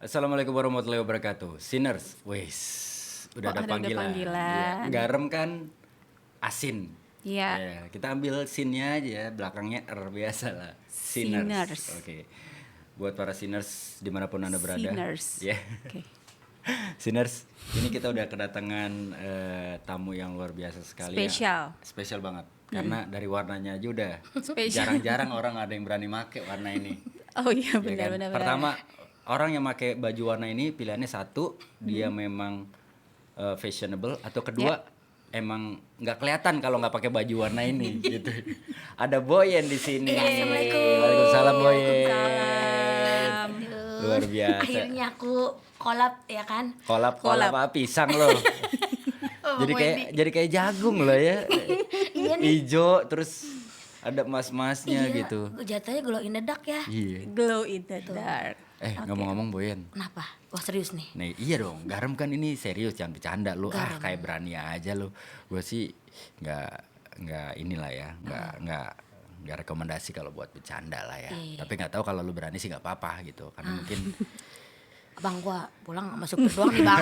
Assalamualaikum warahmatullahi wabarakatuh. Sinners, wis, udah ada panggilan. Ya, garam kan asin. Iya. Ya, kita ambil sinnya aja, belakangnya R biasa lah. Sinners. Oke. Buat para sinners dimanapun anda berada. Sinners. Ya. Oke. Sinners, ini kita udah kedatangan tamu yang luar biasa sekali. Spesial. Ya. Spesial banget. Karena dari warnanya aja udah Spesial. jarang-jarang orang ada yang berani make warna ini. Oh iya, Ya kan? benar-benar. Pertama, orang yang pakai baju warna ini pilihannya satu, dia memang fashionable, atau kedua emang nggak kelihatan kalau nggak pakai baju warna ini gitu. Ada Boyen di sini. Assalamualaikum. Waalaikumsalam Boyen. Waalaikumsalam. Luar biasa. Akhirnya aku collab ya kan. Kolap Collab. apa pisang loh. jadi kayak jagung loh ya. Iya nih. Ijo terus ada emas-emasnya gitu. Jatuhnya glow in the dark ya. Iya. Glow in the dark. Ngomong-ngomong Boyen. Kenapa? Wah serius nih. Nih iya dong, garam kan ini serius, jangan bercanda lu. Garam. Kayak berani aja lu. Gue sih nggak inilah ya, nggak rekomendasi kalau buat bercanda lah ya. Iya. Tapi nggak tahu kalau lu berani sih nggak apa-apa gitu, karena mungkin Bang gua pulang masuk doang nih bang.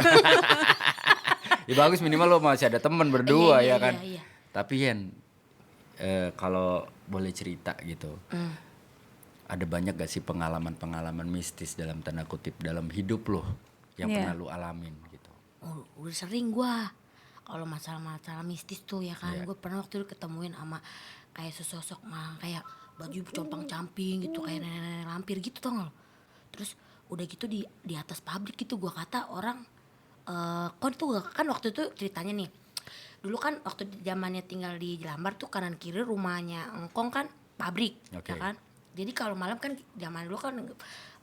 ya bagus minimal lu masih ada temen berdua Iya, ya kan. iya. Tapi Yen, kalau boleh cerita gitu, ada banyak gak sih pengalaman-pengalaman mistis dalam tanda kutip dalam hidup lo yang Iya. pernah lu alamin gitu? Oh, udah sering gua. Kalau masalah-masalah mistis tuh ya kan, Iya. gue pernah waktu itu ketemuin sama kayak sesosok mah kayak baju compang-camping gitu kayak nenek-nenek lampir gitu tau gak lo? Terus udah gitu di atas pabrik gitu gua kata orang kok tuh kan waktu itu ceritanya nih. Dulu kan waktu zamannya tinggal di Jelambar tuh kanan kiri rumahnya engkong kan pabrik Oke. ya kan. Jadi kalau malam kan zaman dulu kan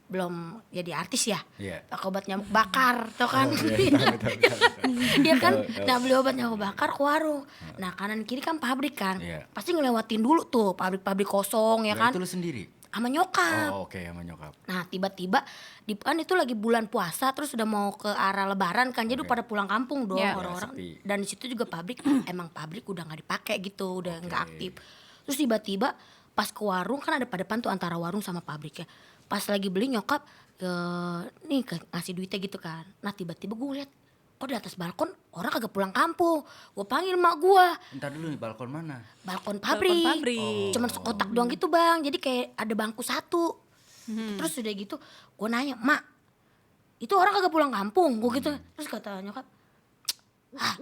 belum jadi artis ya. Iya. Pakai obat nyamuk bakar tau kan. Dia kan nah beli obat nyamuk bakar ke warung. Nah kanan kiri kan pabrik kan. Iya. Pasti ngelewatin dulu tuh pabrik-pabrik kosong ya Nah, kan. itu lu sendiri? Sama nyokap. Oh oke, sama nyokap. Nah tiba-tiba kan itu lagi bulan puasa terus udah mau ke arah lebaran kan. Jadi Oke. pada pulang kampung dong Ya. orang-orang. Ya, sepi. Dan di situ juga pabrik emang pabrik udah nggak dipakai gitu, udah nggak Oke. aktif. Terus tiba-tiba pas ke warung kan ada pada depan tuh antara warung sama pabriknya. Pas lagi beli nyokap ngasih duitnya gitu kan. Nah tiba-tiba gue lihat kok di atas balkon orang kagak pulang kampung. Gue panggil mak gue, Entar dulu nih, balkon mana? balkon pabrik. Balkon pabrik. Cuman sekotak doang gitu bang. Jadi kayak ada bangku satu. Terus udah gitu gue nanya, mak itu orang kagak pulang kampung? Gue gitu. Terus kata nyokap,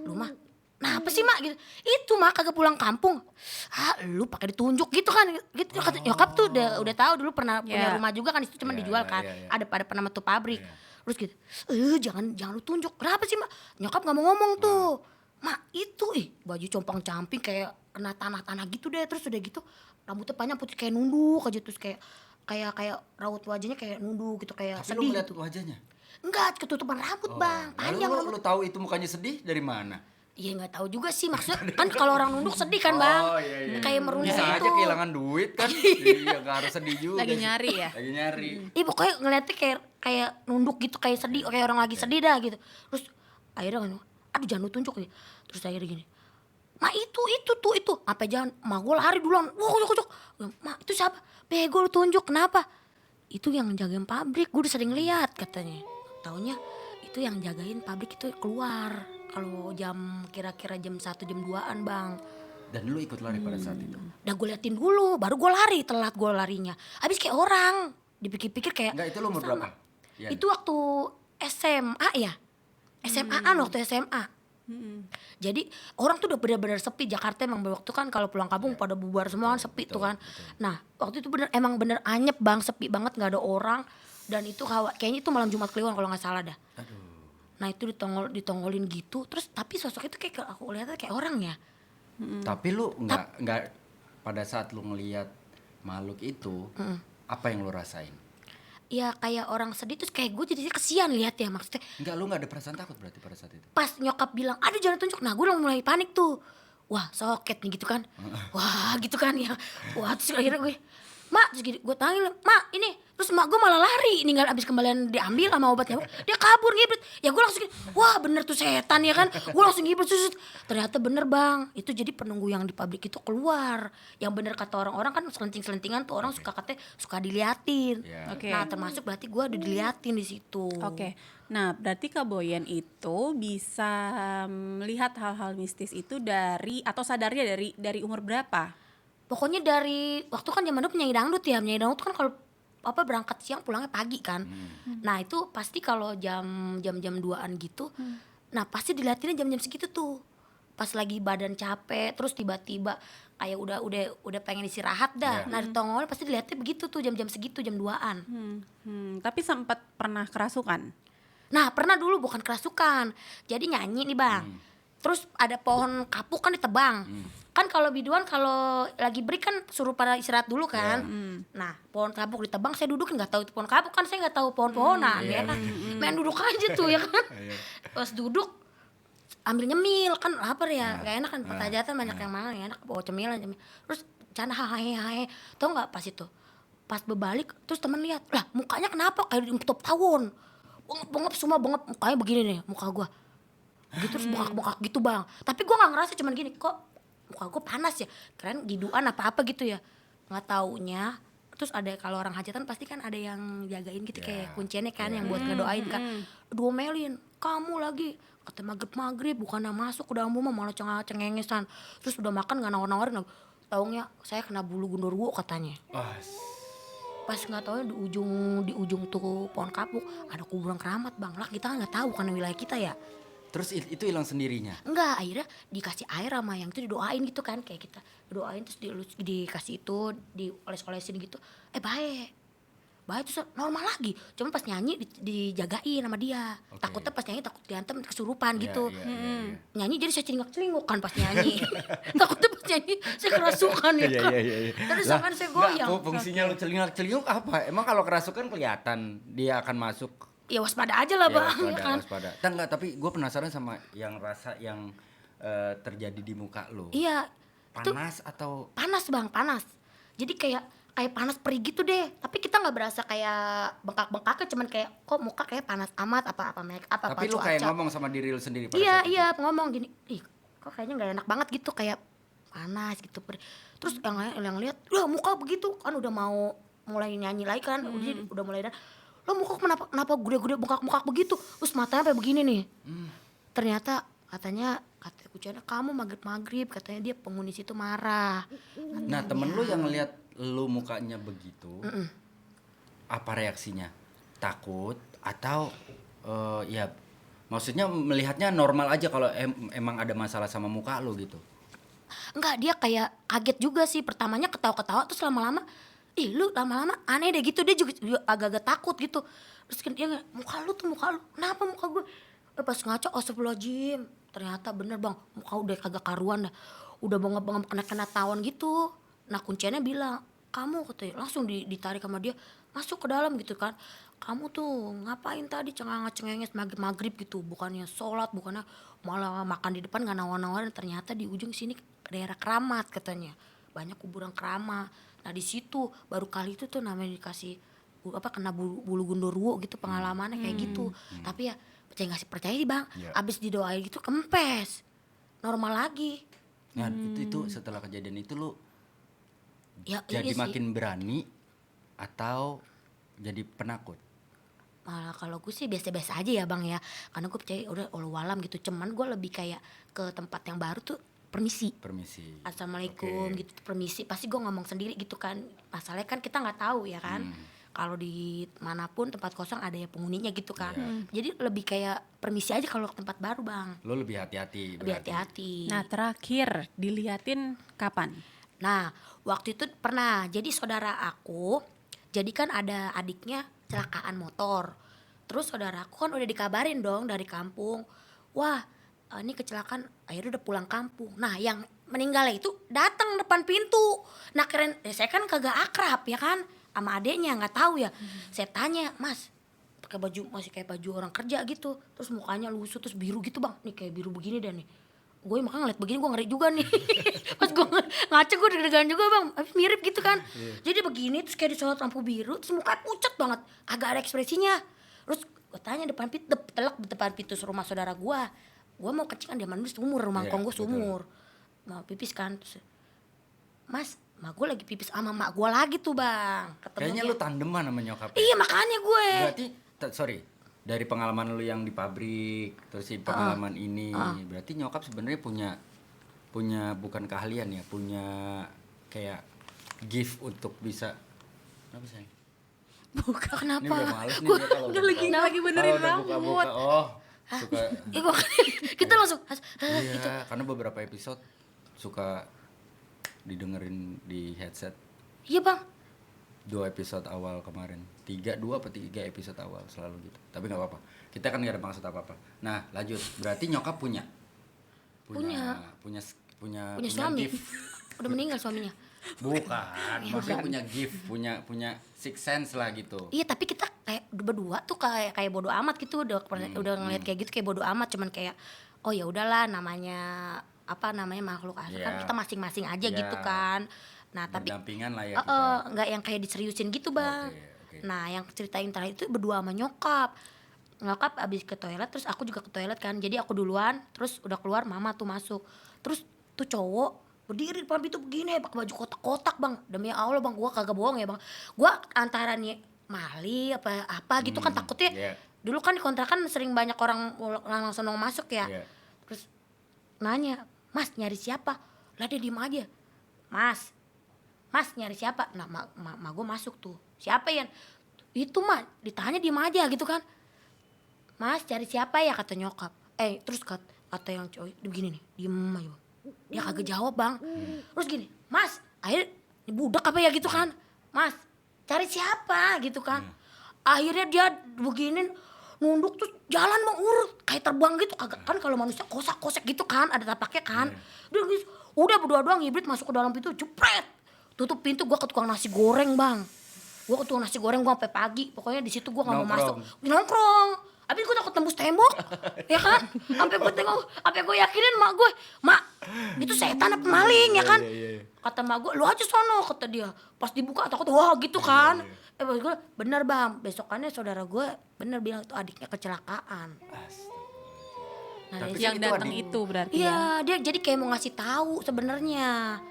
lu mah nah apa sih mak gitu, itu mak kagak pulang kampung. Lu pakai ditunjuk gitu kan gitu. Kata nyokap tuh udah tahu dulu pernah punya Ya. rumah juga kan, itu cuma Ya, dijual ya, kan. ya, ya. Ada pada pernah tuh pabrik. Ya. Terus gitu, jangan lu tunjuk. Kenapa sih mak? Nyokap nggak mau ngomong tuh. Mak itu baju compang-camping kayak kena tanah-tanah gitu deh. Terus udah gitu rambutnya panjang putih kayak nunduk aja, terus kayak raut wajahnya kayak nunduk gitu kayak Tapi lu sedih. ngeliat wajahnya? Enggak, ketutupan rambut bang, Lalu panjang lu, rambut. lu tahu itu mukanya sedih dari mana? Iya nggak tahu juga sih, maksudnya kan kalau orang nunduk sedih kan bang, Oh, iya. kayak merunis Bisa gitu. aja kehilangan duit kan? Iya, gak harus sedih juga. Lagi sih. nyari ya? Lagi nyari. Iya pokoknya ngeliatnya kayak nunduk gitu, kayak sedih, kayak orang lagi sedih dah gitu. Terus akhirnya kan, aduh jangan lu tunjuk ya. Terus akhirnya gini, mak itu, apa jangan, mak gue lari duluan, wah kocok, mak itu siapa? Bego lu tunjuk, kenapa? Itu yang jagain pabrik, gue udah sering lihat katanya. Taunya itu yang jagain pabrik itu keluar kalau jam kira-kira jam 1 jam 2-an bang. Dan lu ikut lari pada saat itu? Udah gue liatin dulu, baru gue lari, telat gue larinya. Habis kayak orang, dipikir-pikir kayak Enggak, itu lu umur berapa? Ya. itu waktu SMA ya, SMA-an waktu SMA. Jadi orang tuh udah benar-benar sepi. Jakarta emang waktu kan kalau pulang kampung pada bubar semua kan, sepi tuh kan. Nah waktu itu emang bener anyep bang, sepi banget, nggak ada orang. Dan itu kayaknya itu malam Jumat Kliwon kalau nggak salah dah. Aduh. Nah itu ditongolin gitu. Terus tapi sosok itu kayak aku lihatnya kayak orang ya. Tapi lu nggak pada saat lu ngelihat makhluk itu, apa yang lu rasain? Ya kayak orang sedih, terus kayak gue jadi kesian lihat ya, maksudnya. Enggak, lu nggak ada perasaan takut berarti pada saat itu? Pas nyokap bilang, aduh jangan tunjuk. Nah gue udah mulai panik tuh. Wah soket nih gitu kan. Wah gitu kan ya. Wah terus akhirnya gue, Mak, terus gue tanya, mak ini, terus mak gue malah lari, ninggal abis kembalian diambil sama obatnya, dia kabur ngibrit. Ya gue langsung, wah bener tuh setan ya kan, gue langsung ngibrit, ternyata bener bang, itu jadi penunggu yang di pabrik itu keluar, yang bener kata orang-orang kan selenting-selentingan tuh orang suka katanya suka diliatin, Ya. Oke. nah termasuk berarti gue udah diliatin di situ. Oke. Nah, berarti Kak Boyan itu bisa melihat hal-hal mistis itu dari atau sadarnya dari umur berapa? Pokoknya dari waktu kan zaman dulu penyanyi dangdut ya, penyanyi dangdut kan kalau apa berangkat siang pulangnya pagi kan. Nah itu pasti kalau jam 2-an gitu, nah pasti diliatinnya jam-jam segitu tuh. Pas lagi badan capek, terus tiba-tiba kayak udah pengen istirahat dah. Iya. Nah ditongolnya pasti diliatin begitu tuh jam-jam segitu, jam 2-an. Tapi sempat pernah kerasukan? Nah pernah dulu bukan kerasukan, jadi nyanyi nih bang. Terus ada pohon kapuk kan ditebang. Kan kalau biduan kalau lagi break kan suruh pada istirahat dulu kan. Nah pohon kapuk ditebang, saya duduk nggak tahu itu pohon kapuk kan, saya nggak tahu pohon-pohonan ya kan. Main duduk aja tuh ya kan. Pas duduk ambil nyemil kan lapar ya, nggak enak kan petajatan banyak yang makan nggak enak bawa cemilan. Terus canda hahe tau nggak pas itu, pas berbalik terus temen lihat lah mukanya kenapa kayak ditutup tawon, bengep semua bengep mukanya begini nih muka gua gitu, terus bengkak gitu bang, tapi gua nggak ngerasa cuman gini kok muka gua panas ya, keren giduan apa gitu ya, nggak taunya. Terus ada kalau orang hajatan pasti kan ada yang jagain gitu kayak kuncinya kan yang buat ngedoain kan, diomelin kamu lagi kata maghrib bukannya masuk udah mah malah cengengesan, terus udah makan nggak nawarin, taunya saya kena bulu gundurwo katanya. Pas nggak tahu di ujung tuh pohon kapuk ada kuburan keramat bang, lah kita nggak tahu karena wilayah kita ya. Terus itu hilang sendirinya. Enggak, akhirnya dikasih air sama yang itu didoain gitu kan, kayak kita doain terus dikasih itu dioles-olesin gitu, baik terus normal lagi, cuman pas nyanyi dijagain sama dia. Oke. Takutnya pas nyanyi takut diantem kesurupan Iya, gitu. iya. Nyanyi jadi saya celingak-celinguk kan pas nyanyi. Takutnya pas nyanyi saya kerasukan ya kan. Terus Lah, sampai saya nggak, goyang. fungsinya lu celingak-celinguk apa? Emang kalau kerasukan kelihatan dia akan masuk. Ya waspada aja lah bang, ya kan. Waspada. Enggak, tapi gue penasaran sama yang rasa yang terjadi di muka lu. Iya, Panas atau panas bang, panas. Jadi kayak panas perih gitu deh. Tapi kita nggak berasa kayak bengkak-bengkaknya, cuman kayak kok muka kayak panas amat apa make up apa tapi lu cuaca. kayak ngomong sama diri lu sendiri pada Iya saat itu? iya ngomong gini, ih kok kayaknya nggak enak banget gitu, kayak panas gitu perih. Terus yang lihat, lah muka begitu kan udah mau mulai nyanyi lagi kan, udah mulai lo muka kenapa gede-gede bengkak-bengkak begitu, terus matanya sampai begini nih. Ternyata kata kucingnya kamu maghrib katanya dia penghuni situ marah. Nah, temen lu yang ngelihat lu mukanya begitu, apa reaksinya? Takut atau ya maksudnya melihatnya normal aja kalau emang ada masalah sama muka lu gitu? Enggak, dia kayak kaget juga sih, pertamanya ketawa-ketawa terus lama-lama ih lu lama-lama aneh deh gitu, dia juga agak-agak takut gitu. Terus kan dia muka lu kenapa muka gue, pas ngaco astagfirullahaladzim, ternyata bener bang muka udah kagak karuan dah, udah bengep-bengep kena tawon gitu. Nah kuncinya bilang kamu katanya, langsung ditarik sama dia masuk ke dalam gitu kan, kamu tuh ngapain tadi cengenges maghrib gitu, bukannya sholat, bukannya malah makan di depan nggak nawar-nawarin. Ternyata di ujung sini daerah keramat katanya, banyak kuburan keramat. Nah di situ baru kali itu tuh namanya dikasih kena bulu gundurwo gitu, pengalamannya kayak gitu. Tapi ya percaya nggak sih percaya sih bang, Iya. abis didoain gitu kempes normal lagi. Nah, itu setelah kejadian itu lu Ya jadi iya sih. makin berani atau jadi penakut? Malah kalau gue sih biasa-biasa aja ya bang ya, karena gue percaya udah walam gitu. Cuman gue lebih kayak ke tempat yang baru tuh permisi, assalamualaikum Oke. gitu, permisi pasti gue ngomong sendiri gitu kan. Masalahnya kan kita nggak tahu ya kan, kalau di manapun tempat kosong ada ya penghuninya gitu kan. Jadi lebih kayak permisi aja kalau ke tempat baru bang, Lu lebih hati-hati lebih berarti. hati-hati. Nah, terakhir diliatin kapan? Nah, waktu itu pernah, jadi saudara aku, jadi kan ada adiknya kecelakaan motor. Terus saudara aku kan udah dikabarin dong dari kampung, wah ini kecelakaan, akhirnya udah pulang kampung. Nah yang meninggalnya itu datang depan pintu. Nah keren, saya kan kagak akrab ya kan, sama adeknya nggak tahu ya. Saya tanya, mas pakai baju masih kayak baju orang kerja gitu, terus mukanya lusuh terus biru gitu bang, nih kayak biru begini dan nih. gue makanya ngeliat begini gue ngeri juga nih. Pas gue ngaca gue deg-degan juga bang, habis mirip gitu kan. Jadi begini terus kayak disorot lampu biru, terus mukanya pucat banget, agak ada ekspresinya. Terus gue tanya depan pintu, telak depan pintu rumah saudara gue mau kencing kan, dia mandi sumur, rumah Iya, kong gue betul. sumur, mau pipis kan. Terus, Mas, mak gue lagi pipis sama mak gue lagi tuh bang. Kayaknya lu tandeman sama nyokap. Iya makanya gue. Berarti sorry, dari pengalaman lu yang di pabrik terus si pengalaman ini berarti nyokap sebenarnya punya bukan keahlian ya, punya kayak gift untuk bisa apa sih? Bukan. Ini Kenapa? udah males nih dia kalau Udah udah lagi benerin kalau udah rambut. buka-buka, oh suka Ya gue kita langsung gitu. iya, karena beberapa episode suka didengerin di headset. Iya bang. 2 episode awal kemarin, 3 episode awal selalu gitu. Tapi nggak apa-apa, kita kan nggak ada maksud apa-apa. Nah lanjut, berarti nyokap punya suami. gift. Udah meninggal suaminya. Bukan, maksudnya punya gift, punya six sense lah gitu. Iya tapi kita kayak berdua tuh kayak bodo amat gitu, udah ngeliat kayak gitu kayak bodo amat, cuman kayak oh ya udahlah namanya makhluk asli kan, Iya. kita masing-masing aja Iya. gitu kan. Nah tapi Berdampingan lah ya kita. nggak yang kayak diseriusin gitu bang. Oke. Nah yang ceritain terakhir itu berdua sama nyokap abis ke toilet, terus aku juga ke toilet kan, jadi aku duluan, terus udah keluar mama tuh masuk, terus tuh cowok berdiri depan pintu begini pakai baju kotak-kotak bang, demi Allah bang, gua kagak bohong ya bang, gua antara nih mali apa gitu kan, takutnya Iya. dulu kan di kontrakan sering banyak orang langsung masuk ya. Iya. Terus nanya, Mas nyari siapa? Lah dia diem aja. Mas nyari siapa? Nah mak gue masuk tuh. Siapa Yan? Itu mah ditanya diem aja gitu kan. Mas cari siapa ya, kata nyokap. Terus kata yang cowok begini nih, diem aja. Dia kagak jawab bang. Terus gini, Mas, akhirnya ini budak apa ya gitu kan. Mas cari siapa gitu kan. Akhirnya dia beginin nunduk terus jalan bang, urut kayak terbang gitu, kagak kan kalau manusia kosak-kosek gitu kan, ada tapaknya kan. Dia gitu, udah berdua doang hibrid masuk ke dalam pintu, jepret. Tutup pintu, gua ke tukang nasi goreng bang. Gua ke tukang nasi goreng gua sampai pagi. Pokoknya di situ gua nggak mau masuk. Nongkrong. Habis gua takut tembus tembok, ya kan? Sampai gua yakinin mak gue, mak itu setan apa maling ya kan? Kata mak gue, lu aja sono, kata dia. Pas dibuka takut wah gitu kan. Pas gue bener bang, besokannya saudara gue bener bilang itu adiknya kecelakaan. Nah, Tapi dari Yang itu datang adik- itu berarti ya. iya, dia jadi kayak mau ngasih tahu sebenarnya.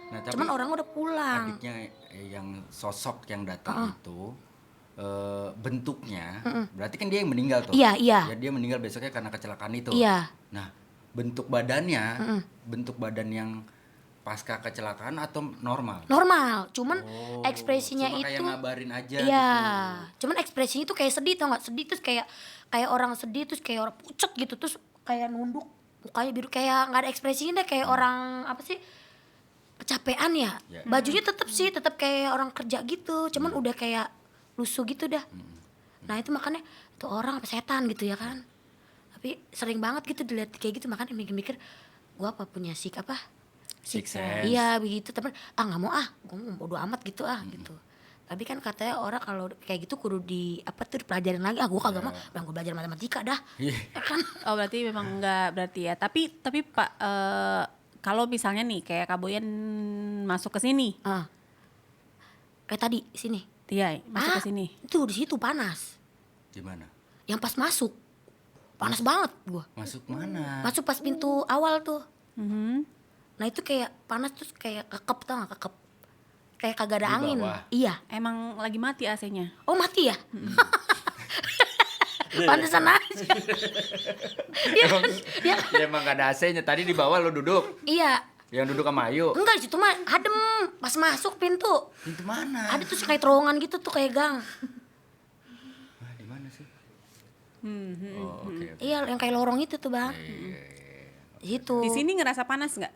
Nah, tapi Cuman orang udah pulang. adiknya yang sosok yang datang itu bentuknya berarti kan dia yang meninggal tuh. Iya. Ya, dia meninggal besoknya karena kecelakaan itu. Iya. Nah, bentuk badan yang pasca kecelakaan atau normal? Normal, cuman Oh, ekspresinya cuma itu kayak ngabarin aja iya, gitu. cuman ekspresinya itu kayak sedih, tau gak? Sedih terus kayak orang sedih, terus kayak orang pucet gitu, terus kayak nunduk, mukanya biru, kayak nggak ada ekspresinya deh, kayak orang apa sih, kecapean ya. Ya. Bajunya tetap kayak orang kerja gitu, cuman udah kayak lusuh gitu dah. Nah itu makanya itu orang apa setan gitu ya kan. Tapi sering banget gitu dilihat kayak gitu, makanya mikir-mikir gua apa punya Six sense. iya begitu, tapi nggak mau gue mau bodo amat gitu gitu. Tapi kan katanya orang kalau kayak gitu kudu dipelajarin lagi. Gue kagak mau, bang gue belajar matematika dah. Iya. Ya kan? Oh berarti memang enggak berarti ya. Tapi Pak, kalau misalnya nih kayak Kak Boyan masuk ke sini, Kayak tadi sini. iya masuk ke sini. Itu di situ panas. Di mana? Yang pas masuk panas banget gue. Masuk mana? Masuk pas pintu awal tuh. Mhm. Nah itu kayak panas terus kayak kekep, tau gak kekep? Kayak kagak ada Di angin. bawah? Iya. Emang lagi mati AC-nya. Oh mati ya? Pantesan aja. Iya kan? Iya kan? Ya emang gak ada AC-nya. Tadi di bawah lo duduk. Iya. Yang duduk sama Ayu. Enggak, di situ mah adem. Pas masuk pintu. Pintu mana? Ada tuh kayak terowongan gitu tuh, kayak gang. Ah, di mana sih? Oh, oke. Iya, yang kayak lorong itu tuh, Bang. Iya. Di situ. Di sini ngerasa panas nggak?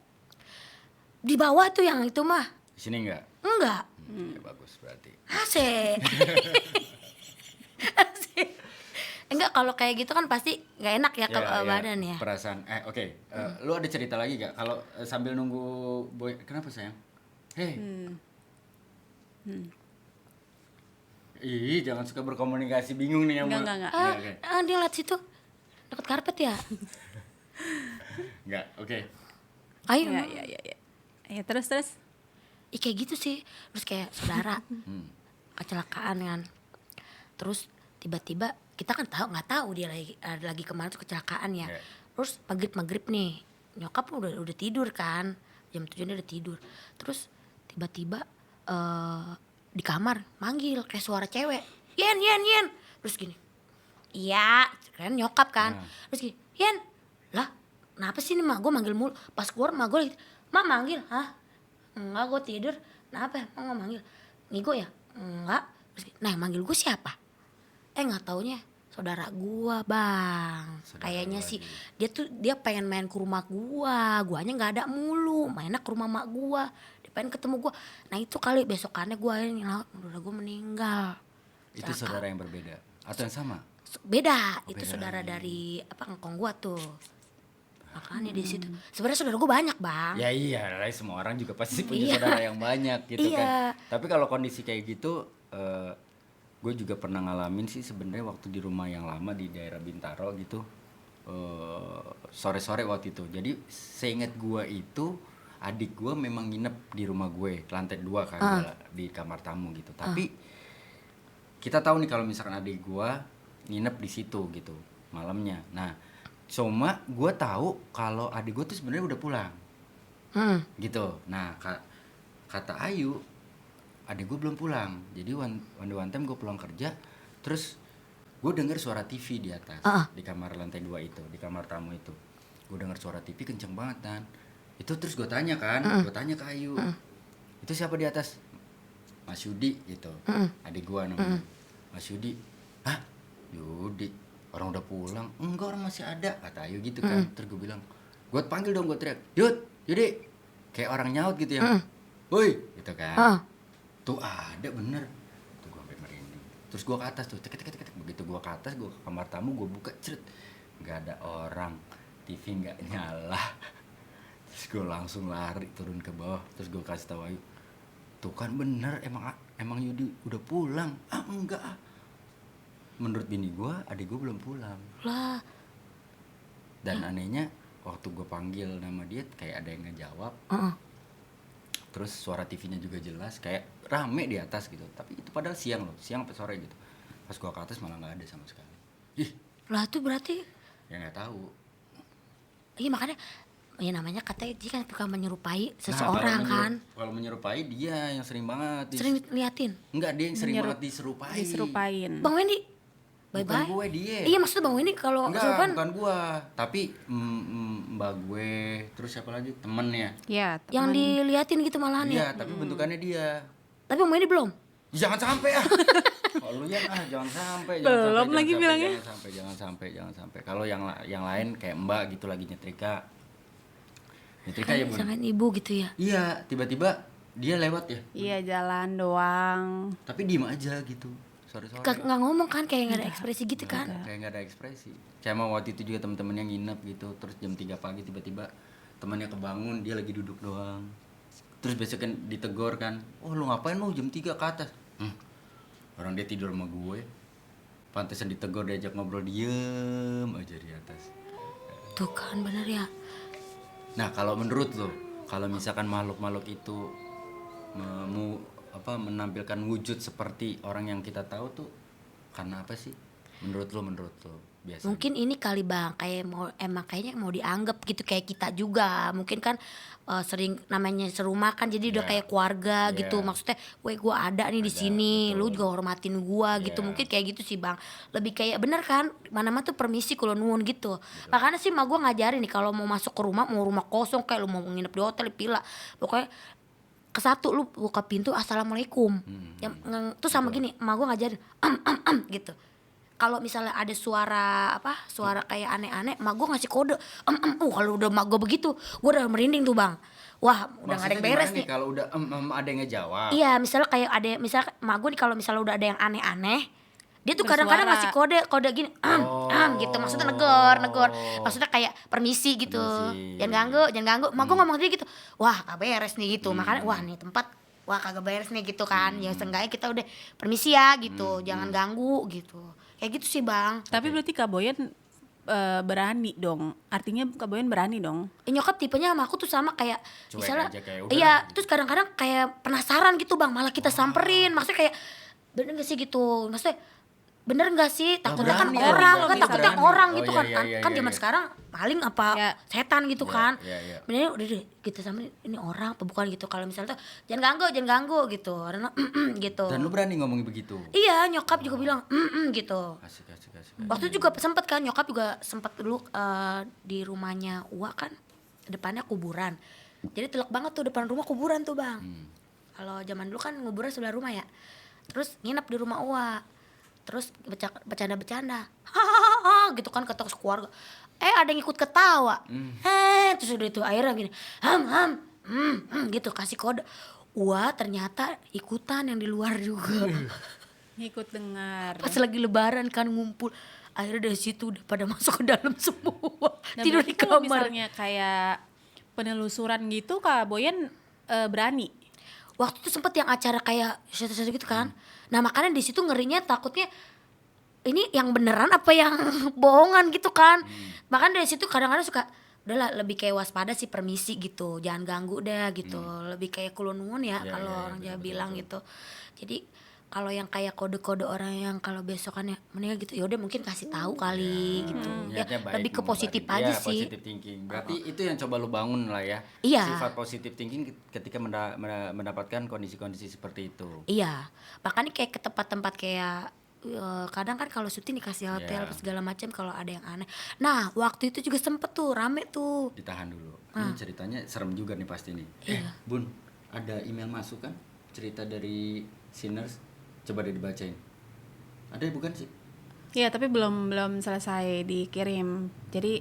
Di bawah tuh yang itu mah. Di sini enggak? Enggak. Ya bagus berarti. Asik. Asik. Enggak, kalau kayak gitu kan pasti nggak enak ya ke badan ya. Perasaan. Oke. Lu ada cerita lagi gak? Kalau sambil nunggu boy, kenapa sayang? Hei. Ih, jangan suka berkomunikasi, bingung nih sama. Enggak. Dia lihat situ. Dekat karpet ya. Enggak, oke. Ayo, Iya. Ya terus. kayak gitu sih. Terus kayak saudara kecelakaan kan. Terus tiba-tiba kita kan nggak tahu dia lagi kemana tuh kecelakaan ya. Yeah. Terus maghrib nih, nyokap udah tidur kan, jam 7 dia udah tidur. Terus tiba-tiba di kamar manggil kayak suara cewek, Yen. Terus gini, iya, kan nyokap kan. Terus gini, Yen, lah kenapa sih nih mak, gue manggil mulu. Pas keluar mak gue lagi, mak manggil, hah? Enggak, gue tidur. Kenapa ya? Mak nggak manggil. Ngigo ya? Enggak. Terus gini, nah yang manggil gue siapa? Nggak taunya saudara gua bang. Kayaknya sih dia pengen main ke rumah guanya nggak ada mulu, mainnya ke rumah mak gua, dia pengen ketemu gua. Nah itu kali besokannya gua udah gua meninggal. Itu saudara yang berbeda atau yang sama? Beda, itu beda saudara lagi. dari ngkong gua tuh. Makanya di situ sebenarnya saudara gua banyak bang. Ya iya, semua orang juga pasti punya Iya. saudara yang banyak gitu Iya. kan. Tapi kalau kondisi kayak gitu, gue juga pernah ngalamin sih sebenarnya waktu di rumah yang lama di daerah Bintaro gitu. Sore-sore waktu itu. Jadi seingat gue itu adik gue memang nginep di rumah gue lantai 2 kan, di kamar tamu gitu. Tapi kita tahu nih kalau misalkan adik gue nginep di situ gitu malamnya. Nah, cuma gue tahu kalau adik gue tuh sebenarnya udah pulang gitu. Nah kata Ayu, adik gue belum pulang. Jadi one time gue pulang kerja, terus gue denger suara TV di atas, di kamar lantai 2 itu, di kamar tamu itu. Gue denger suara TV kenceng banget kan. Itu terus gue tanya kan, gue tanya ke Ayu, itu siapa di atas? Mas Yudi gitu, adik gue namanya. Mas Yudi, hah? Yudi, orang udah pulang? Enggak, orang masih ada, kata Ayu gitu kan. Terus gue bilang, gue panggil dong, gue teriak, Yudi, kayak orang nyaut gitu ya, woi, gitu kan. Tuh ada bener, tuh gue sampai merinding. Terus gue ke atas tuh, tek. Begitu gue ke atas, gue ke kamar tamu, gue buka, ceret, nggak ada orang, TV nggak nyala. Terus gue langsung lari turun ke bawah, terus gue kasih tahu Ayu, tuh kan bener, emang Yudi udah pulang. Enggak. Menurut bini gue, adik gue belum pulang. Lah, Dan anehnya waktu gue panggil nama dia kayak ada yang ngejawab. Terus suara TV-nya juga jelas, kayak rame di atas gitu. Tapi itu padahal siang sampai sore gitu. Pas gua ke atas malah nggak ada sama sekali. Ih, lah tuh berarti, ya nggak tahu. iya makanya, ya namanya katanya dia kan suka menyerupai Nah, seseorang kan. Kalau menyerupai dia yang sering banget. Sering liatin. Enggak, dia yang sering banget diserupai. Diserupain. Bang Wendy, Bukan bye-bye. gue, dia. Iya maksudnya Bang Wendy kalau Enggak, kesurupan, bukan gua. Tapi mbak gue, terus siapa lagi? Temennya. Ya, yang diliatin gitu malahan ya. Iya, tapi bentukannya dia. Tapi Bang Wendy belum. Jangan sampai ah. Kalau lu ya jangan sampai. Belum lagi bilangnya. Jangan sampai. Kalau yang lain kayak Mbak gitu lagi nyetrika ya Bun. Jangan ibu gitu ya. Iya, tiba-tiba dia lewat ya. Iya, jalan doang. Tapi diem aja gitu. Sore-sore. Nggak ngomong kan, kayak nggak ada ekspresi gitu kan. Kayak nggak ada ekspresi. Saya mau waktu itu juga teman-teman yang nginep gitu. Terus jam 3 pagi tiba-tiba temannya kebangun, dia lagi duduk doang. Terus besoknya ditegur kan, oh lu ngapain lu jam 3 ke atas? Orang dia tidur sama gue. Pantesan ditegur, diajak ngobrol, diem aja di atas. Tuh kan bener ya. Nah kalau menurut lo, kalau misalkan makhluk-makhluk itu menampilkan wujud seperti orang yang kita tahu tuh karena apa sih? Menurut lo biasanya? Mungkin ini kali Bang, kayak kayaknya mau dianggap gitu kayak kita juga. Mungkin kan sering namanya serumah kan, jadi udah kayak keluarga gitu. Maksudnya, weh gua ada nih di sini, lu juga hormatin gua gitu. Mungkin kayak gitu sih Bang. Lebih kayak bener kan, mana-mana tuh permisi kalau nuwun gitu. Makanya sih mak gua ngajarin nih kalau mau masuk ke rumah, mau rumah kosong kayak lu mau nginep di hotel, di villa, pokoknya ke satu lu buka pintu assalamualaikum. Terus sama gini, mak gua ngajarin gitu. Kalau misalnya ada suara kayak aneh-aneh, mak gue ngasih kode. Kalau udah mak gue begitu, gue udah merinding tuh Bang. Wah, udah gak ada yang beres nih. Kalau udah ada yang ngejawab. Iya, misalnya kayak misalnya mak gue nih kalau misalnya udah ada yang aneh-aneh, dia tuh Bersuara. kadang-kadang ngasih kode gini, gitu. Maksudnya negor. Maksudnya kayak permisi gitu. Permisi. Jangan ganggu. Mak gue ngomong dia gitu. Wah, gak beres nih gitu. Makanya wah nih tempat kagak beres nih gitu kan. Ya seenggaknya kita udah permisi ya gitu. Jangan ganggu gitu. Kayak gitu sih Bang. Tapi berarti Kak Boyan berani dong. Artinya Kak Boyan berani dong. Nyokap tipenya sama aku tuh sama kayak Cuek misalnya aja kayak udah iya lah. terus kadang-kadang kayak penasaran gitu bang, malah kita samperin, maksudnya kayak bener gak sih gitu, maksudnya bener gak sih, takutnya kan berani ya, orang kalau kan takutnya berani. orang Oh, gitu iya, kan. iya, iya, Kan iya, zaman iya. sekarang maling apa Ya. setan gitu Iya, kan. iya, iya. Benernya udah deh kita samperin, ini orang apa bukan gitu, kalau misalnya tuh jangan ganggu gitu karena gitu. Dan lu berani ngomong begitu. Iya nyokap juga bilang gitu. Asik. Waktu itu juga sempet kan nyokap juga sempet dulu di rumahnya Uwa kan depannya kuburan. Jadi telak banget tuh depan rumah kuburan tuh bang. Kalau zaman dulu kan kuburan sebelah rumah ya. Terus nginep di rumah Uwa. Terus bercanda-bercanda. Hahaha gitu kan kata keluarga. Ada yang ikut ketawa. Terus udah itu akhirnya gini. Gitu kasih kode. Uwa ternyata ikutan yang di luar juga. Ngikut dengar. Pas lagi lebaran kan ngumpul, akhirnya dari situ udah pada masuk ke dalam semua. Nah, Tidur berarti di kalau kamar. misalnya kayak penelusuran gitu Kak Boyan berani. Waktu itu sempet yang acara kayak sesuatu gitu kan. Nah makanya di situ ngerinya takutnya ini yang beneran apa yang bohongan gitu kan. Makanya dari situ kadang-kadang suka udahlah lebih kayak waspada sih, permisi gitu, jangan ganggu deh gitu. Lebih kayak kulunun ya Ya, kalau ya, orang betul, Jawa betul, bilang betul. gitu. Jadi kalau yang kayak kode-kode orang yang kalau besokannya meninggal gitu, yaudah mungkin kasih tahu kali gitu. Ya Niatnya baik, lebih ke positif mengobati. aja Ya, sih. positive thinking. Berarti itu yang coba lu bangun lah ya. Iya. Sifat positive thinking ketika mendapatkan kondisi-kondisi seperti itu. Iya, makanya kayak ke tempat-tempat kayak kadang kan kalau syuting dikasih hotel Iya. segala macam kalau ada yang aneh. Nah waktu itu juga sempet tuh rame tuh. Ditahan dulu. Ini ceritanya serem juga nih pasti nih. Iya. Bun, ada email masuk kan? Cerita dari Sinners. Coba deh dibacain. Ada bukan sih? Iya, tapi belum selesai dikirim. Jadi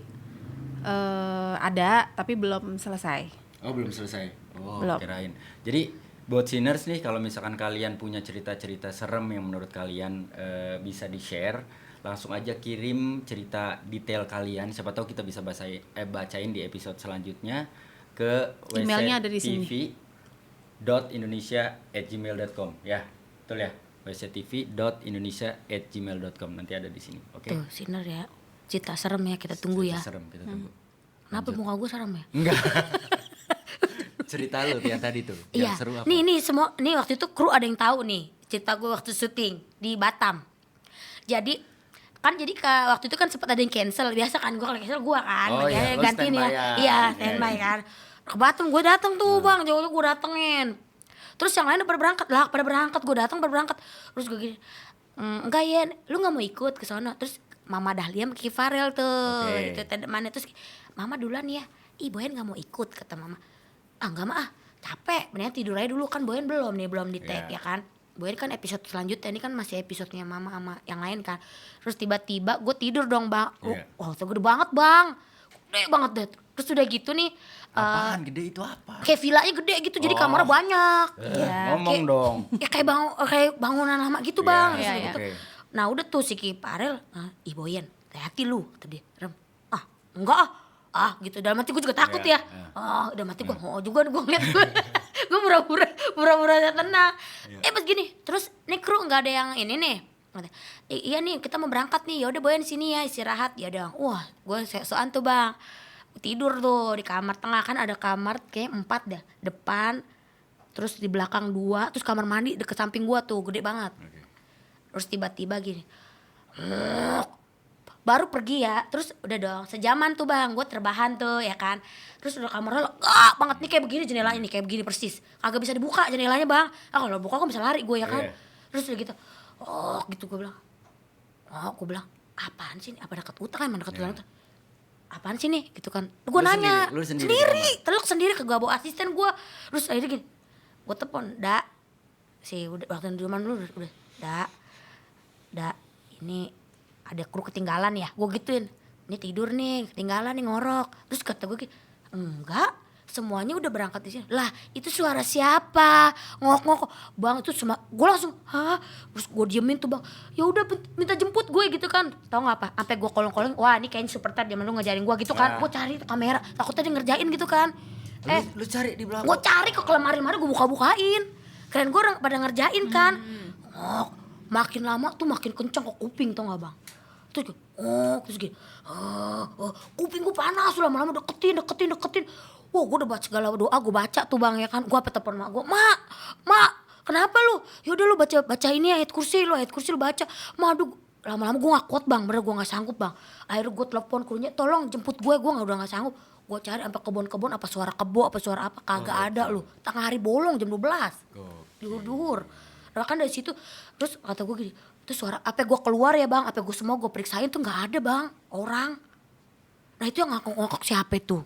ada tapi belum selesai. Oh, belum selesai. Oh, Belum. kirain. Jadi buat Sinners nih, kalau misalkan kalian punya cerita-cerita serem yang menurut kalian bisa di-share, langsung aja kirim cerita detail kalian. Siapa tahu kita bisa bacain di episode selanjutnya ke Emailnya ada di sini. wctv.indonesia@gmail.com ya. Betul ya? wctv.indonesia@gmail.com nanti ada di sini. Oke. Tuh Sinner ya, cerita serem ya kita tunggu ya. Cerita serem kita tunggu. Kenapa muka gue serem ya? Enggak. Cerita lu yang tadi tuh. Yang Iya. seru apa? Nih semua, nih waktu itu kru ada yang tahu nih cerita gue waktu syuting di Batam. Jadi waktu itu kan sempat ada yang cancel. Biasa kan gue kalau cancel gue kan, Oh, iya, makanya lo gantiin ya. standby-an. Iya Iya, standby iya. kan. Ke Batam gue datang tuh bang, jauh-jauh gue datengin. Terus yang lain pada berangkat, gue datang berangkat. Terus gue gini, enggak ya, lu nggak mau ikut ke sana? Terus Mama Dahlia sama Ki Farel tuh, Oke. itu tadi mana terus Mama duluan ya. Boyan nggak mau ikut kata Mama. Enggak mah capek, mendingan tidur aja dulu kan Boyan belum di tag Iya. ya kan. Boyan kan episode selanjutnya, ini kan masih episodenya Mama sama yang lain kan. Terus tiba-tiba gue tidur dong bang. Iya. Wah itu gede banget bang, gede banget deh. Terus udah gitu nih. Apaan gede itu apa? Kayak villanya gede gitu, jadi Oh. kamarnya banyak. Ngomong kayak, dong. Ya kayak bangunan lama gitu bang. Iya, Terus iya, gitu. oke. Nah udah tuh si Ki Farel, Boyan, hati lu, kata dia. Rem, enggak gitu. Dalam hati gue juga takut Iya, ya. Dalam hati gue, juga gue ngeliat gue. Gue pura-pura tenang. Pas gini, terus nih kru nggak ada yang ini nih. Iya nih kita mau berangkat nih, yaudah Boyan sini ya istirahat. Ya udah, wah gue soan tuh bang. Tidur tuh di kamar tengah, kan ada kamar kayak 4 dah, depan, terus di belakang 2, terus kamar mandi deket samping gua tuh gede banget. Oke. Terus tiba-tiba gini, baru pergi ya, terus udah dong sejaman tuh bang, gue terbahan tuh ya kan. Terus udah kamarnya legak banget nih kayak begini jendelanya nih, kayak begini persis, kagak bisa dibuka jendelanya bang. Kalau buka gue bisa lari gue ya kan. Iya. Terus udah gitu, gitu gue bilang, apaan sih ini? Apa dekat utang emang dekat utang? Apaan sih nih gitu kan. Gue Lu nanya sendiri- lu sendiri teluk sendiri, kagak bawa asisten gue. Terus akhirnya gini, gue telepon udah waktu di rumah dulu udah ini ada kru ketinggalan ya, gue gituin, ini tidur nih ketinggalan nih ngorok. Terus kata gue gini, enggak, semuanya udah berangkat di sini. Lah itu suara siapa ngok bang? Itu semua gue langsung terus gue diemin tuh bang. Ya udah minta jemput gue gitu kan. Tahu nggak apa, sampai gue kolong wah ini kayaknya super tar zaman lu ngajarin gue gitu kan. Gue cari kamera takutnya dia ngerjain gitu kan. Lu cari di belakang. Gue cari ke lemari-lemari, gue buka-bukain. Keren gue orang pada ngerjain kan. Makin lama tuh makin kencang ke kuping, tau gak bang. Terus gue, terus gini, kuping gue panas, lama-lama deketin. Wah, gue udah baca segala doa, gue baca tuh bang ya kan. Gue apa telepon mak gue, mak, kenapa lu? Yaudah lu baca ini ayat kursi lu baca. Aduh, lama-lama gue gak kuat bang, bener gue gak sanggup bang. Akhirnya gue telepon krunya, tolong jemput gue udah gak sanggup. Gue cari sampai kebun-kebun, apa suara kebo, apa suara apa, kagak ada lu. Tengah hari bolong jam 12, duhur. Nah kan dari situ, terus kata gue gini, terus suara apa gue keluar ya bang, apa gue semua gue periksain tuh gak ada bang, orang. Nah itu yang ngokok siapa itu.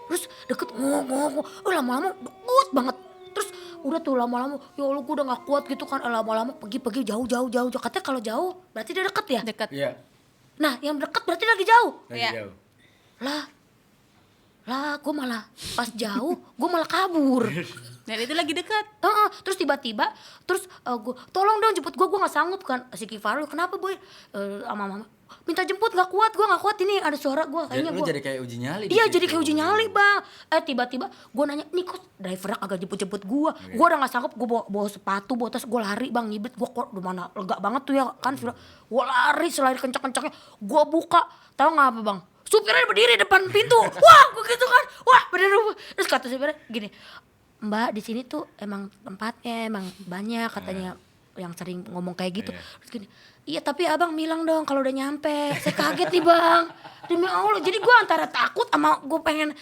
Terus deket ngomong, lama-lama deket banget. Terus udah tuh lama-lama, ya Allah gue udah gak kuat gitu kan. Lama-lama pergi jauh. Katanya kalau jauh berarti dia deket ya? Deket. Iya. Nah yang deket berarti lagi jauh. Lagi Iya. jauh. Lah gue malah pas jauh, gue malah kabur. Dan itu lagi deket. Terus tiba-tiba, terus gue, tolong dong jemput gue gak sanggup kan. Si Kifarul, kenapa boy? Sama mama, minta jemput gak kuat ini ada suara gue kayaknya Lu gue. jadi kayak uji nyali. Iya jadi kayak uji nyali bang. Tiba-tiba gue nanya, nih kok drivernya kagak jemput gue. Gue udah gak sanggup, gue bawa sepatu, bawa tas, gue lari bang, nyibet. Gue kok udah mana lega banget tuh ya kan. Gue lari selari kenceng-kencengnya, gue buka. Tahu gak apa bang? Supirnya berdiri depan pintu. Wah gue gitu kan, wah bener. Terus kata supirnya gini, Mbak di sini tuh emang tempatnya emang banyak katanya yang sering ngomong kayak gitu. Terus gini, iya tapi abang bilang dong kalau udah nyampe. Saya kaget nih bang, demi Allah. Jadi gue antara takut sama gue pengen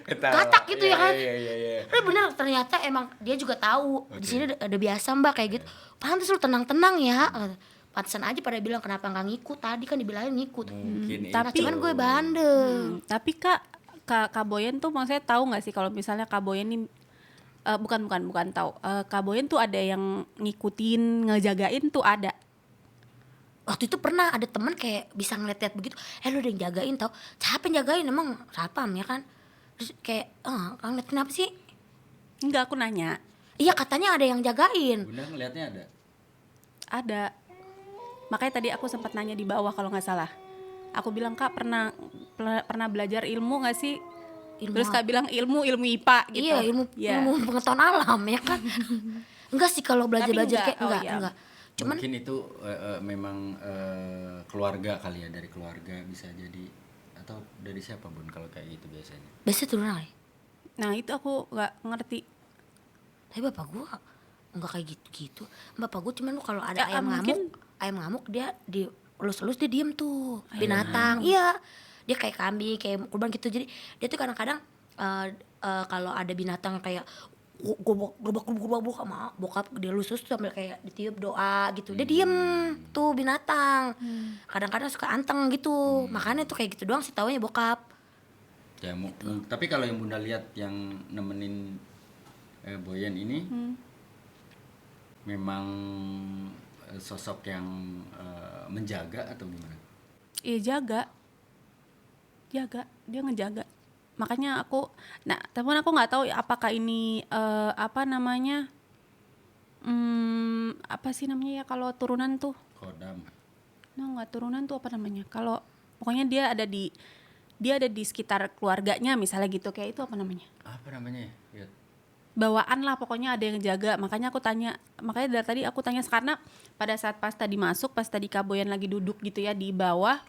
katak gitu ya kan. Iya. Tapi bener ternyata emang dia juga tahu di sini ada biasa mbak kayak gitu. Pantes lu tenang-tenang ya. Pantesan aja pada bilang kenapa nggak ngikut. Tadi kan dibilangin ngikut. Mungkin Nah, Tapi- cuman gue bandel. Tapi Kak Boyen tuh maksudnya tahu nggak sih kalau misalnya Kak Boyen ini bukan tahu. Kak Boyen tuh ada yang ngikutin, ngejagain tuh ada. Waktu itu pernah ada temen kayak bisa ngeliat-liat begitu. Lu ada yang jagain tau. Siapa yang jagain emang satpam ya kan. Terus kayak ngeliat kenapa sih. Enggak, aku nanya. Iya katanya ada yang jagain. Bunda ngeliatnya ada. Ada. Makanya tadi aku sempat nanya di bawah kalau nggak salah. Aku bilang, Kak pernah belajar ilmu nggak sih? Ilmu Terus apa? Kak bilang ilmu IPA gitu. Iya ilmu pengetahuan alam ya kan. Enggak sih kalau belajar-belajar kayak enggak. Oh, iya. enggak. Cuman Mungkin itu memang keluarga kali ya, dari keluarga bisa jadi, atau dari siapa Bun kalau kayak gitu biasanya. biasanya turunan kali. Nah itu aku nggak ngerti. Tapi bapak gua enggak kayak gitu-gitu. Bapak gua cuman kalau ada Ya, ayam mungkin- ngamuk dia di elus-elus dia diem tuh. Binatang. Iya. Dia kayak kambing, kayak kurban gitu. Jadi dia tuh kadang-kadang kalau ada binatang kayak gerobak sama bokap dia lusus tuh sambil kayak ditiup doa gitu. Dia diem tuh binatang. Kadang-kadang suka anteng gitu. Makanya tuh kayak gitu doang sih taunya bokap. Ya, tapi kalau yang Bunda lihat yang nemenin Boyen ini memang sosok yang menjaga atau gimana? Iya jaga, dia ngejaga. Makanya aku, teman aku nggak tahu apakah ini apa namanya, apa sih namanya ya kalau turunan tuh? Kodam. Nggak turunan tuh apa namanya? Kalau pokoknya dia ada di sekitar keluarganya misalnya gitu, kayak itu apa namanya? Apa namanya ya? Bawaan lah pokoknya ada yang jaga. Makanya dari tadi aku tanya karena pada saat pas tadi Kak Boyen lagi duduk gitu ya di bawah,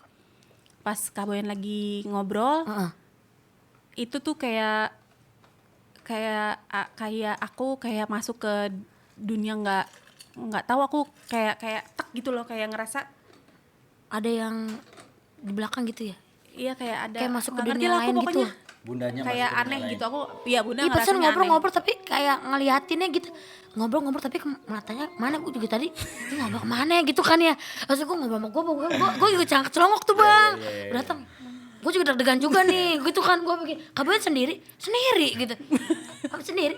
pas Kak Boyen lagi ngobrol, itu tuh kayak aku kayak masuk ke dunia nggak tahu, aku kayak tek gitu loh, kayak ngerasa Ada yang di belakang gitu ya. iya kayak ada Kayak masuk ke nggak ngerti dunia lah aku lain gitu. pokoknya. Bundanya Kayak masuk ke dunia aneh lain. gitu aku. Iya Bunda Iya pesan ngerasanya ngobrol-ngobrol tapi kayak ngeliatinnya gitu. Ngobrol-ngobrol tapi matanya mana gue juga tadi. Ini ngobrol kemana gitu kan ya. Maksud gue ngobrol sama gue juga cangkat celongok tuh bang. Datang. Gue juga deg-degan juga nih gitu kan. Gue pikir kabarnya sendiri gitu.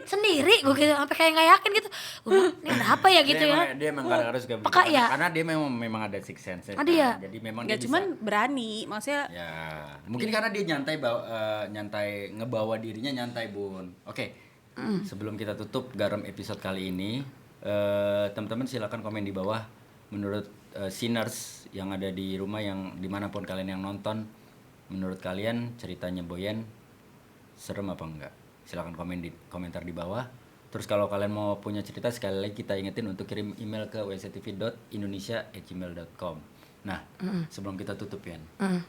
Sendiri gue gitu. Sampai kayak gak yakin gitu. Gue bilang, ini ada apa ya gitu ya. Dia emang kadang-kadang suka begitu. Peka ya? Karena dia memang ada six sense. Ada ya? Jadi memang nggak dia cuman bisa. berani, maksudnya Ya, mungkin karena dia nyantai ngebawa dirinya nyantai Bun. Oke, sebelum kita tutup garam episode kali ini, teman-teman silakan komen di bawah. Menurut sinners yang ada di rumah, yang dimanapun kalian yang nonton, menurut kalian ceritanya Boyen serem apa enggak? Silakan komen di komentar di bawah. Terus kalau kalian mau punya cerita, sekali lagi kita ingetin untuk kirim email ke wctv.indonesia@gmail.com. Nah, sebelum kita tutup ya, Mm.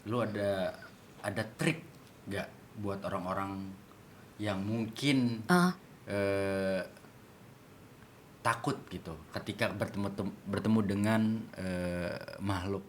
lu ada trik gak buat orang-orang yang mungkin takut gitu ketika bertemu dengan makhluk?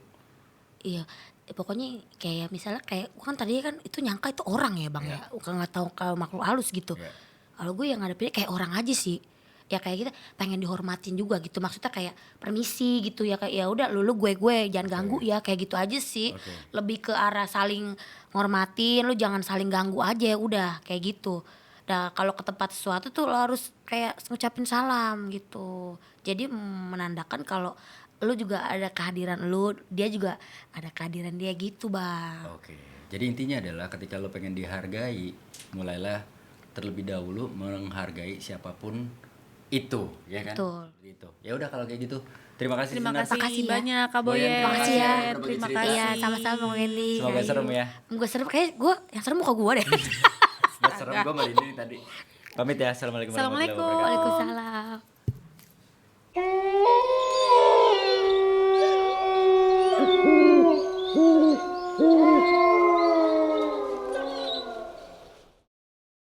Iya, pokoknya kayak misalnya kayak kan tadi kan itu nyangka itu orang ya bang ya, nggak tahu kalau makhluk halus gitu. Iya. Kalau gue yang ngadepinnya kayak orang aja sih, ya kayak kita pengen dihormatin juga gitu, maksudnya kayak permisi gitu ya, kayak ya udah lu gue jangan ganggu ya, kayak gitu aja sih. Oke. Lebih ke arah saling nghormatin, lu jangan saling ganggu aja, udah kayak gitu. Nah kalau ke tempat sesuatu tuh lo harus kayak ngucapin salam gitu, jadi menandakan kalau lu juga ada kehadiran lu, dia juga ada kehadiran dia gitu bang. Oke. Jadi intinya adalah ketika lo pengen dihargai, mulailah terlebih dahulu menghargai siapapun itu, ya kan? Betul. Gitu. Ya udah kalau kayak gitu. Terima kasih Terima Sinar. kasih Makasih ya. banyak Kak Boyen, Boyen. terima kasih ya. Udah Terima bagi cerita. kasih. Iya sama-sama Bang Wendy. Semoga serem ya. Semoga serem, kayak gue yang serem muka gue deh. Gak serem gue merinding tadi. Pamit ya. Assalamualaikum warahmatullahi Assalamualaikum. wabarakatuh. Waalaikumsalam.